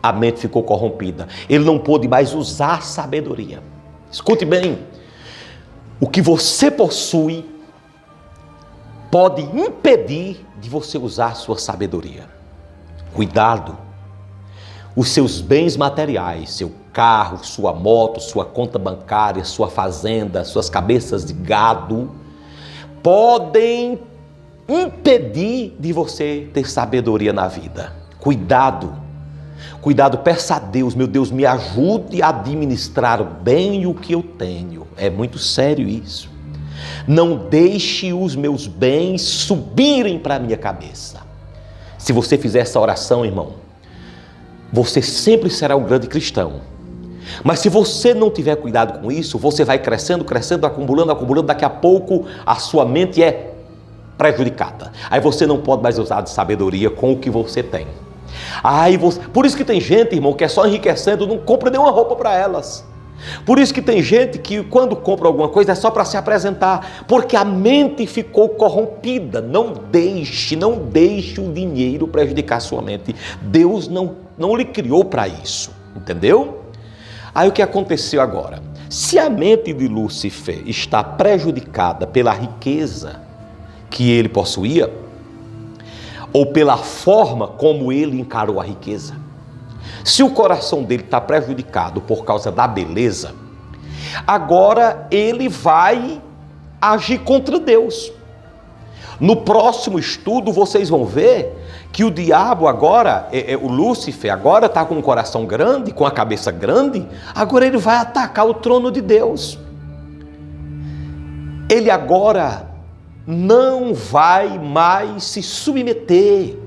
a mente ficou corrompida. Ele não pôde mais usar a sabedoria. Escute bem, o que você possui pode impedir de você usar a sua sabedoria. Cuidado. Os seus bens materiais, seu carro, sua moto, sua conta bancária, sua fazenda, suas cabeças de gado, podem impedir de você ter sabedoria na vida. Cuidado. Cuidado, peça a Deus, meu Deus, me ajude a administrar bem o que eu tenho. É muito sério isso. Não deixe os meus bens subirem para a minha cabeça. Se você fizer essa oração, irmão, você sempre será um grande cristão. Mas se você não tiver cuidado com isso, você vai crescendo, crescendo, acumulando, acumulando, daqui a pouco a sua mente é prejudicada. Aí você não pode mais usar de sabedoria com o que você tem. Por isso que tem gente, irmão, que é só enriquecendo, não compra nenhuma roupa para elas. Por isso que tem gente que quando compra alguma coisa é só para se apresentar, porque a mente ficou corrompida. Não deixe o dinheiro prejudicar sua mente. Deus não lhe criou para isso, entendeu? Aí o que aconteceu agora? Se a mente de Lúcifer está prejudicada pela riqueza que ele possuía, ou pela forma como ele encarou a riqueza, se o coração dele está prejudicado por causa da beleza, agora ele vai agir contra Deus. No próximo estudo vocês vão ver que o diabo agora, o Lúcifer agora está com um coração grande, com a cabeça grande, agora ele vai atacar o trono de Deus. Ele agora não vai mais se submeter.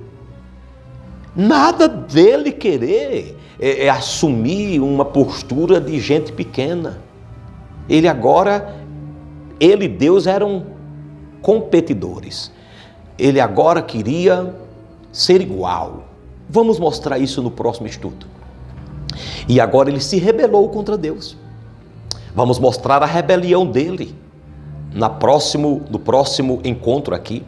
Nada dele querer assumir uma postura de gente pequena. Ele e Deus eram competidores. Ele agora queria ser igual. Vamos mostrar isso no próximo estudo. E agora ele se rebelou contra Deus. Vamos mostrar a rebelião dele no próximo encontro aqui.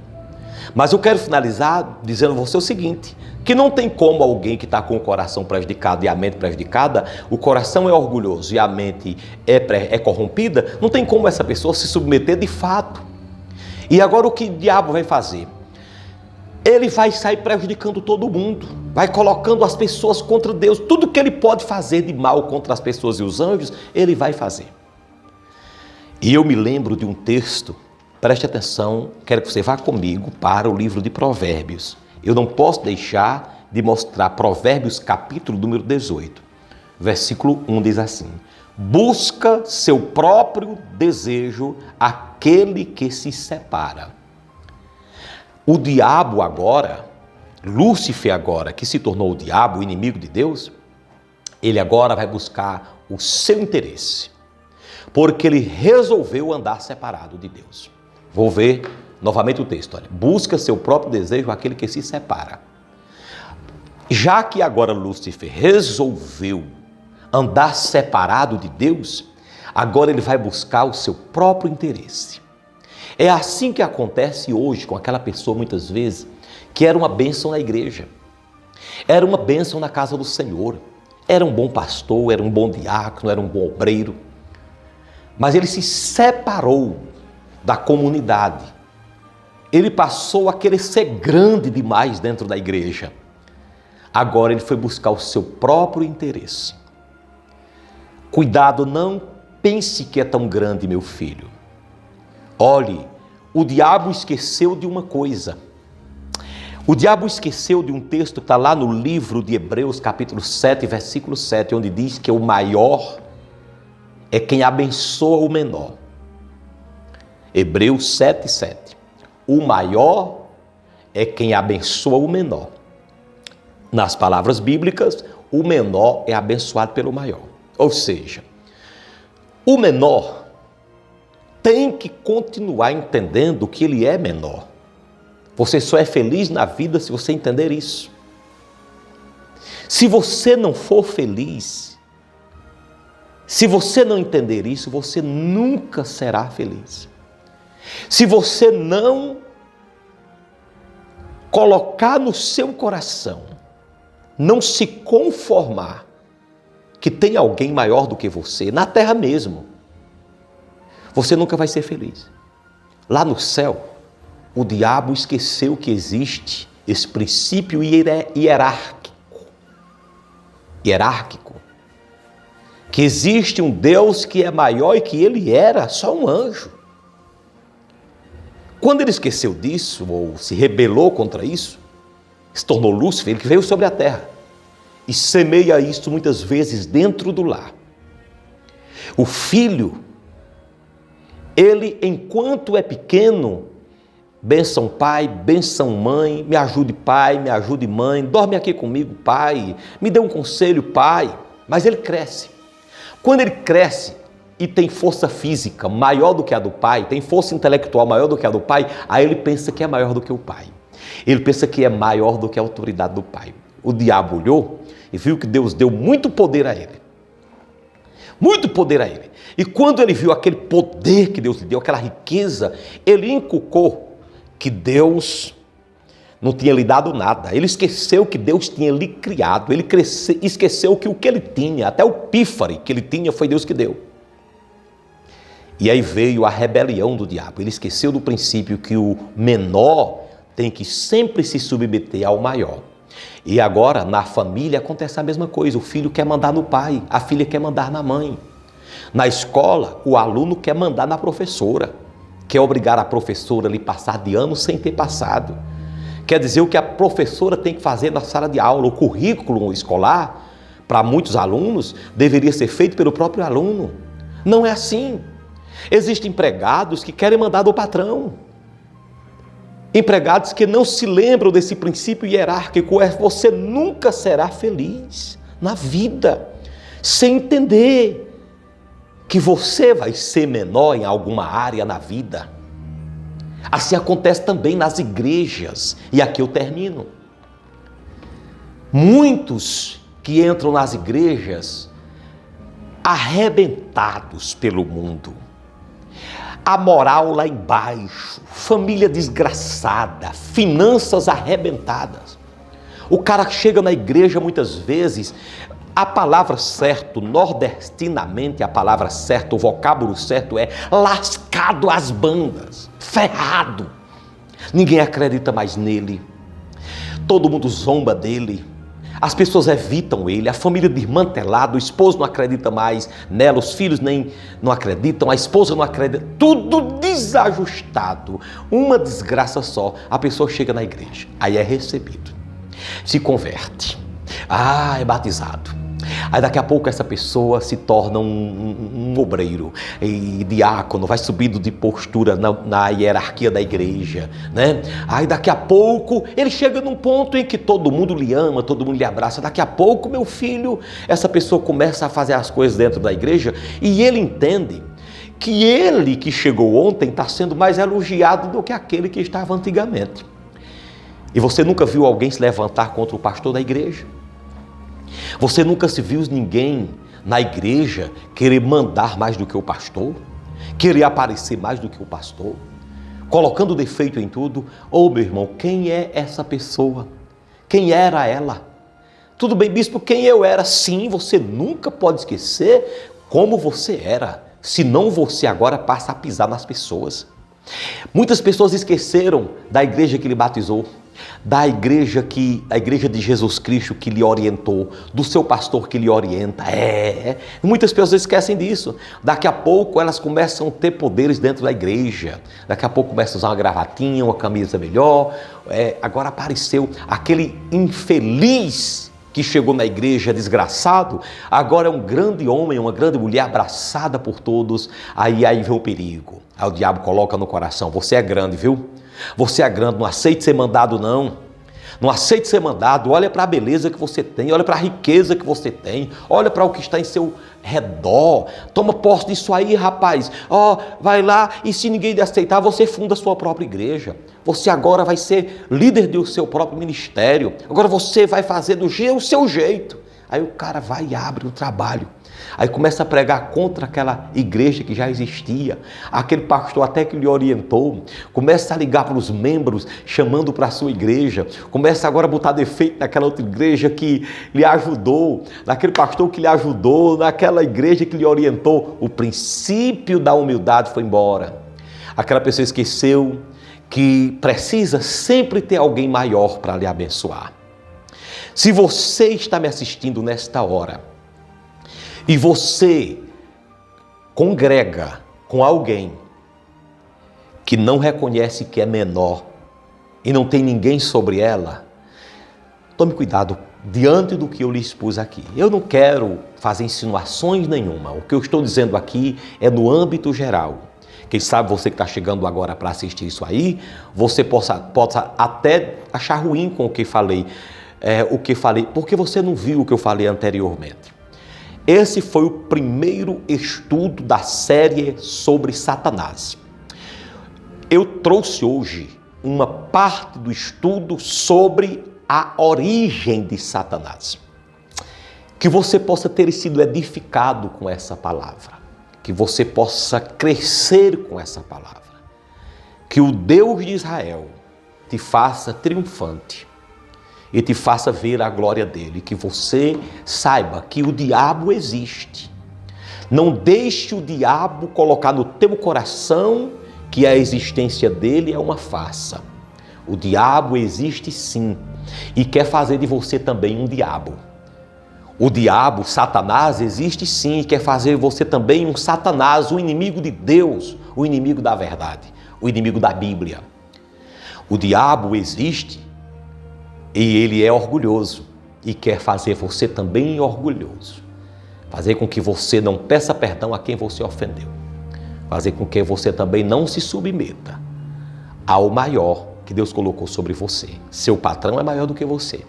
Mas eu quero finalizar dizendo a você o seguinte, que não tem como alguém que está com o coração prejudicado e a mente prejudicada, o coração é orgulhoso e a mente é corrompida, não tem como essa pessoa se submeter de fato. E agora o que o diabo vai fazer? Ele vai sair prejudicando todo mundo, vai colocando as pessoas contra Deus. Tudo que ele pode fazer de mal contra as pessoas e os anjos, ele vai fazer. E eu me lembro de um texto, preste atenção, quero que você vá comigo para o livro de Provérbios. Eu não posso deixar de mostrar Provérbios capítulo número 18. Versículo 1 diz assim: busca seu próprio desejo aquele que se separa. O diabo agora, Lúcifer agora, que se tornou o diabo, o inimigo de Deus, ele agora vai buscar o seu interesse, porque ele resolveu andar separado de Deus. Vou ver Novamente o texto, olha, busca seu próprio desejo aquele que se separa. Já que agora Lúcifer resolveu andar separado de Deus, agora ele vai buscar o seu próprio interesse. É assim que acontece hoje com aquela pessoa, muitas vezes, que era uma bênção na igreja, era uma bênção na casa do Senhor, era um bom pastor, era um bom diácono, era um bom obreiro, mas ele se separou da comunidade. Ele passou a querer ser grande demais dentro da igreja. Agora ele foi buscar o seu próprio interesse. Cuidado, não pense que é tão grande, meu filho. Olhe, o diabo esqueceu de uma coisa. O diabo esqueceu de um texto que está lá no livro de Hebreus, capítulo 7, versículo 7, onde diz que o maior é quem abençoa o menor. Hebreus 7, 7. O maior é quem abençoa o menor. Nas palavras bíblicas, o menor é abençoado pelo maior. Ou seja, o menor tem que continuar entendendo que ele é menor. Você só é feliz na vida se você entender isso. Se você não for feliz, se você não entender isso, você nunca será feliz. Se você não colocar no seu coração, não se conformar que tem alguém maior do que você, na terra mesmo, você nunca vai ser feliz. Lá no céu, o diabo esqueceu que existe esse princípio hierárquico, que existe um Deus que é maior e que ele era só um anjo. Quando ele esqueceu disso, ou se rebelou contra isso, se tornou Lúcifer, ele que veio sobre a terra e semeia isso muitas vezes dentro do lar. O filho, ele enquanto é pequeno, benção pai, benção mãe, me ajude pai, me ajude mãe, dorme aqui comigo pai, me dê um conselho pai, mas ele cresce. Quando ele cresce, e tem força física maior do que a do pai, tem força intelectual maior do que a do pai, aí ele pensa que é maior do que o pai. Ele pensa que é maior do que a autoridade do pai. O diabo olhou e viu que Deus deu muito poder a ele. Muito poder a ele. E quando ele viu aquele poder que Deus lhe deu, aquela riqueza, ele inculcou que Deus não tinha lhe dado nada. Ele esqueceu que Deus tinha lhe criado. Ele esqueceu que o que ele tinha, até o pífaro que ele tinha, foi Deus que deu. E aí veio a rebelião do diabo. Ele esqueceu do princípio que o menor tem que sempre se submeter ao maior. E agora, na família, acontece a mesma coisa. O filho quer mandar no pai, a filha quer mandar na mãe. Na escola, o aluno quer mandar na professora, quer obrigar a professora a lhe passar de ano sem ter passado. Quer dizer, o que a professora tem que fazer na sala de aula, o currículo escolar, para muitos alunos, deveria ser feito pelo próprio aluno. Não é assim. Existem empregados que querem mandar do patrão. Empregados que não se lembram desse princípio hierárquico, você nunca será feliz na vida, sem entender que você vai ser menor em alguma área na vida. Assim acontece também nas igrejas, e aqui eu termino. Muitos que entram nas igrejas arrebentados pelo mundo, a moral lá embaixo, família desgraçada, finanças arrebentadas. O cara chega na igreja muitas vezes, a palavra certa, nordestinamente a palavra certa, o vocábulo certo é lascado às bandas, ferrado. Ninguém acredita mais nele, todo mundo zomba dele. As pessoas evitam ele, a família desmantelada, o esposo não acredita mais nela, os filhos nem não acreditam, a esposa não acredita, tudo desajustado, uma desgraça só. A pessoa chega na igreja, aí é recebido, se converte, é batizado. Aí daqui a pouco essa pessoa se torna um obreiro e diácono, vai subindo de postura na hierarquia da igreja, né? Aí daqui a pouco ele chega num ponto em que todo mundo lhe ama, todo mundo lhe abraça. Daqui a pouco, meu filho, essa pessoa começa a fazer as coisas dentro da igreja e ele entende que ele que chegou ontem está sendo mais elogiado do que aquele que estava antigamente. E você nunca viu alguém se levantar contra o pastor da igreja? Você nunca se viu ninguém na igreja querer mandar mais do que o pastor? Querer aparecer mais do que o pastor? Colocando defeito em tudo? Ô meu irmão, quem é essa pessoa? Quem era ela? Tudo bem, bispo, quem eu era? Sim, você nunca pode esquecer como você era. Senão você agora passa a pisar nas pessoas. Muitas pessoas esqueceram da igreja que lhe batizou, da igreja de Jesus Cristo que lhe orientou, do seu pastor que lhe orienta. Muitas pessoas esquecem disso. Daqui a pouco elas começam a ter poderes dentro da igreja. Daqui a pouco começam a usar uma gravatinha, uma camisa melhor. Agora apareceu aquele infeliz que chegou na igreja desgraçado, agora é um grande homem, uma grande mulher abraçada por todos. Aí vem o perigo. Aí o diabo coloca no coração: você é grande, viu? Você é grande, não aceite ser mandado não. Não aceite ser mandado. Olha para a beleza que você tem, olha para a riqueza que você tem, olha para o que está em seu redor. Toma posse disso aí, rapaz. Vai lá e se ninguém lhe aceitar, você funda a sua própria igreja. Você agora vai ser líder do seu próprio ministério. Agora você vai fazer do seu jeito. Aí o cara vai e abre o trabalho. Aí começa a pregar contra aquela igreja que já existia. Aquele pastor até que lhe orientou. Começa a ligar para os membros, chamando para a sua igreja. Começa agora a botar defeito naquela outra igreja que lhe ajudou. Naquele pastor que lhe ajudou. Naquela igreja que lhe orientou. O princípio da humildade foi embora. Aquela pessoa esqueceu que precisa sempre ter alguém maior para lhe abençoar. Se você está me assistindo nesta hora e você congrega com alguém que não reconhece que é menor e não tem ninguém sobre ela, tome cuidado diante do que eu lhe expus aqui. Eu não quero fazer insinuações nenhuma. O que eu estou dizendo aqui é no âmbito geral. Quem sabe você que está chegando agora para assistir isso aí, você possa até achar ruim com o que falei, porque você não viu o que eu falei anteriormente. Esse foi o primeiro estudo da série sobre Satanás. Eu trouxe hoje uma parte do estudo sobre a origem de Satanás. Que você possa ter sido edificado com essa palavra. Que você possa crescer com essa palavra. Que o Deus de Israel te faça triunfante e te faça ver a glória dele. Que você saiba que o diabo existe. Não deixe o diabo colocar no teu coração que a existência dele é uma farsa. O diabo existe sim e quer fazer de você também um diabo. O diabo, Satanás, existe sim e quer fazer você também um Satanás, o inimigo de Deus, o inimigo da verdade, o inimigo da Bíblia. O diabo existe e ele é orgulhoso e quer fazer você também orgulhoso. Fazer com que você não peça perdão a quem você ofendeu. Fazer com que você também não se submeta ao maior que Deus colocou sobre você. Seu patrão é maior do que você.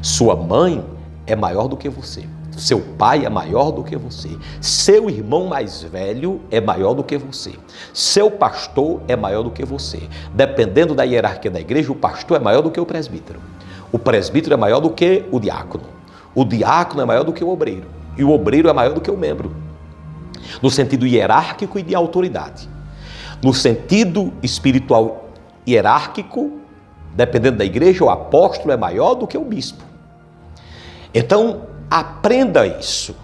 Sua mãe é maior do que você. Seu pai é maior do que você. Seu irmão mais velho é maior do que você. Seu pastor é maior do que você. Dependendo da hierarquia da igreja, o pastor é maior do que o presbítero. O presbítero é maior do que o diácono. O diácono é maior do que o obreiro. E o obreiro é maior do que o membro. No sentido hierárquico e de autoridade. No sentido espiritual hierárquico, dependendo da igreja, o apóstolo é maior do que o bispo. Então, aprenda isso.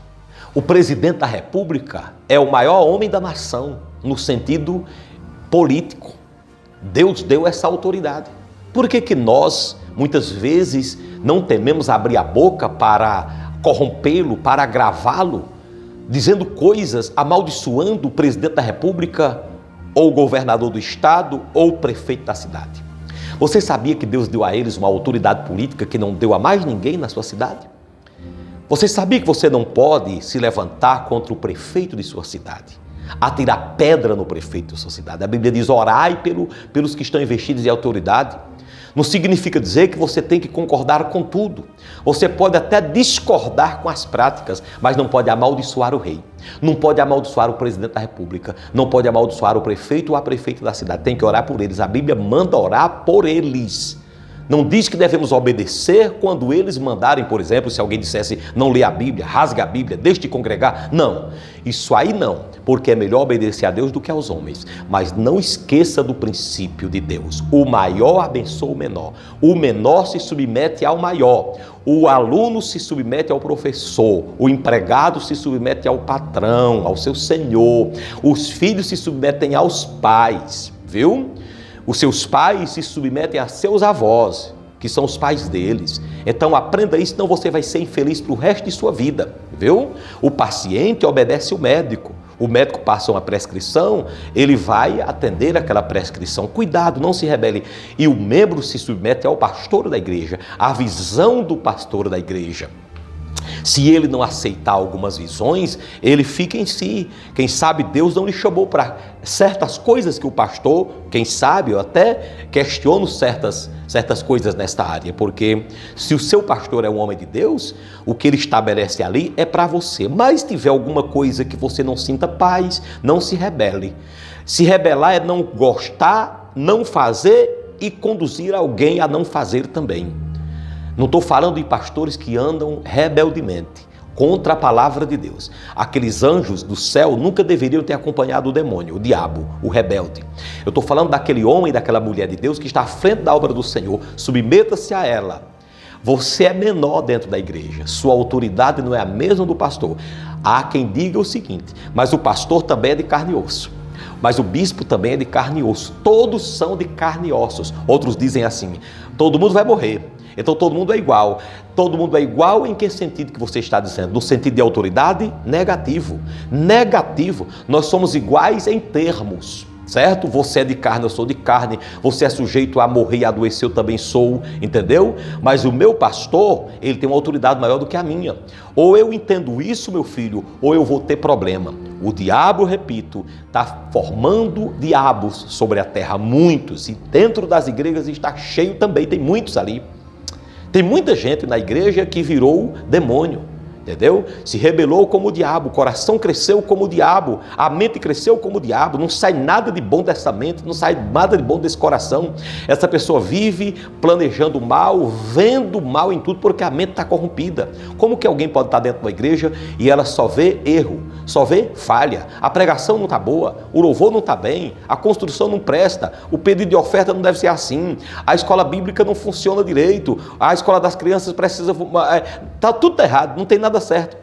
O presidente da República é o maior homem da nação, no sentido político. Deus deu essa autoridade. Por que nós, muitas vezes, não tememos abrir a boca para corrompê-lo, para agravá-lo, dizendo coisas, amaldiçoando o presidente da República, ou o governador do estado, ou o prefeito da cidade? Você sabia que Deus deu a eles uma autoridade política que não deu a mais ninguém na sua cidade? Você sabia que você não pode se levantar contra o prefeito de sua cidade, atirar pedra no prefeito de sua cidade? A Bíblia diz: orai pelos que estão investidos em autoridade. Não significa dizer que você tem que concordar com tudo. Você pode até discordar com as práticas, mas não pode amaldiçoar o rei. Não pode amaldiçoar o presidente da república. Não pode amaldiçoar o prefeito ou a prefeita da cidade. Tem que orar por eles. A Bíblia manda orar por eles. Não diz que devemos obedecer quando eles mandarem, por exemplo, se alguém dissesse não lê a Bíblia, rasga a Bíblia, deixe de congregar. Não, isso aí não, porque é melhor obedecer a Deus do que aos homens. Mas não esqueça do princípio de Deus. O maior abençoa o menor se submete ao maior. O aluno se submete ao professor, o empregado se submete ao patrão, ao seu senhor. Os filhos se submetem aos pais, viu? Os seus pais se submetem a seus avós, que são os pais deles. Então aprenda isso, senão você vai ser infeliz para o resto de sua vida, viu? O paciente obedece o médico passa uma prescrição, ele vai atender aquela prescrição. Cuidado, não se rebele. E o membro se submete ao pastor da igreja, à visão do pastor da igreja. Se ele não aceitar algumas visões, ele fica em si. Quem sabe Deus não lhe chamou para certas coisas que o pastor, quem sabe, eu até questiono certas coisas nesta área, porque se o seu pastor é um homem de Deus, o que ele estabelece ali é para você. Mas se tiver alguma coisa que você não sinta paz, não se rebele. Se rebelar é não gostar, não fazer e conduzir alguém a não fazer também. Não estou falando de pastores que andam rebeldemente contra a palavra de Deus. Aqueles anjos do céu nunca deveriam ter acompanhado o demônio, o diabo, o rebelde. Eu estou falando daquele homem e daquela mulher de Deus que está à frente da obra do Senhor. Submeta-se a ela. Você é menor dentro da igreja. Sua autoridade não é a mesma do pastor. Há quem diga o seguinte, mas o pastor também é de carne e osso. Mas o bispo também é de carne e osso. Todos são de carne e ossos. Outros dizem assim, todo mundo vai morrer. Então todo mundo é igual. Todo mundo é igual em que sentido que você está dizendo? No sentido de autoridade? Negativo. Negativo. Nós somos iguais em termos, certo? Você é de carne, eu sou de carne. Você é sujeito a morrer e adoecer, eu também sou, entendeu? Mas o meu pastor, ele tem uma autoridade maior do que a minha. Ou eu entendo isso, meu filho, ou eu vou ter problema. O diabo, repito, está formando diabos sobre a terra, muitos. E dentro das igrejas está cheio também, tem muitos ali. Tem muita gente na igreja que virou demônio, entendeu? Se rebelou como o diabo, o coração cresceu como o diabo, a mente cresceu como o diabo, não sai nada de bom dessa mente, não sai nada de bom desse coração. Essa pessoa vive planejando mal, vendo mal em tudo, porque a mente está corrompida. Como que alguém pode estar dentro de uma igreja e ela só vê erro, só vê falha? A pregação não está boa, o louvor não está bem, a construção não presta, o pedido de oferta não deve ser assim, a escola bíblica não funciona direito, a escola das crianças precisa... Está tudo errado, não tem nada certo.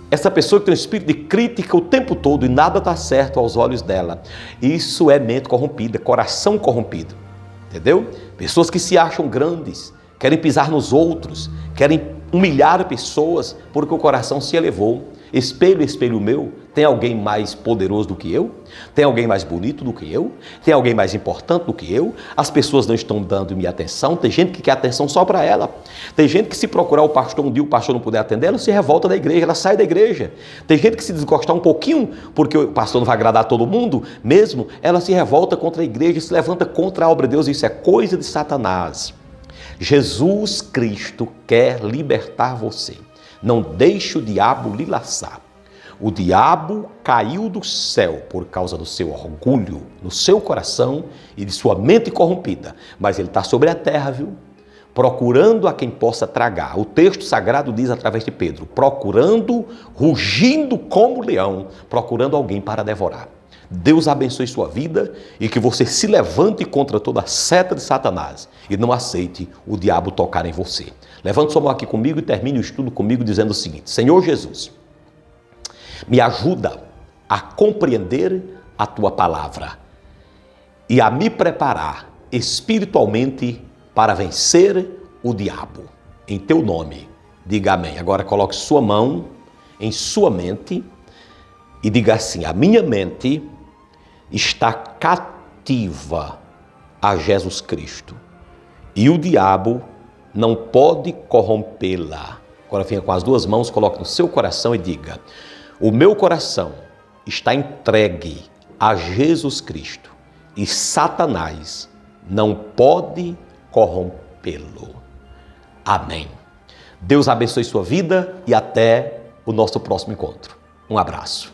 Essa pessoa que tem um espírito de crítica o tempo todo e nada está certo aos olhos dela, isso é mente corrompida, coração corrompido, entendeu? Pessoas que se acham grandes, querem pisar nos outros, querem humilhar pessoas porque o coração se elevou. Espelho, espelho meu, tem alguém mais poderoso do que eu? Tem alguém mais bonito do que eu? Tem alguém mais importante do que eu? As pessoas não estão dando-me atenção. Tem gente que quer atenção só para ela. Tem gente que se procurar o pastor, um dia o pastor não puder atender, ela se revolta da igreja, ela sai da igreja. Tem gente que se desgostar um pouquinho, porque o pastor não vai agradar todo mundo, mesmo, ela se revolta contra a igreja, se levanta contra a obra de Deus. Isso é coisa de Satanás. Jesus Cristo quer libertar você. Não deixe o diabo lhe laçar. O diabo caiu do céu por causa do seu orgulho no seu coração e de sua mente corrompida. Mas ele está sobre a terra, viu? Procurando a quem possa tragar. O texto sagrado diz através de Pedro, procurando, rugindo como leão, procurando alguém para devorar. Deus abençoe sua vida e que você se levante contra toda a seta de Satanás e não aceite o diabo tocar em você. Levante sua mão aqui comigo e termine o estudo comigo dizendo o seguinte: Senhor Jesus, me ajuda a compreender a tua palavra e a me preparar espiritualmente para vencer o diabo. Em teu nome, diga amém. Agora coloque sua mão em sua mente e diga assim: a minha mente está cativa a Jesus Cristo e o diabo não pode corrompê-la. Agora venha com as duas mãos, coloque no seu coração e diga: o meu coração está entregue a Jesus Cristo e Satanás não pode corrompê-lo. Amém. Deus abençoe sua vida e até o nosso próximo encontro. Um abraço.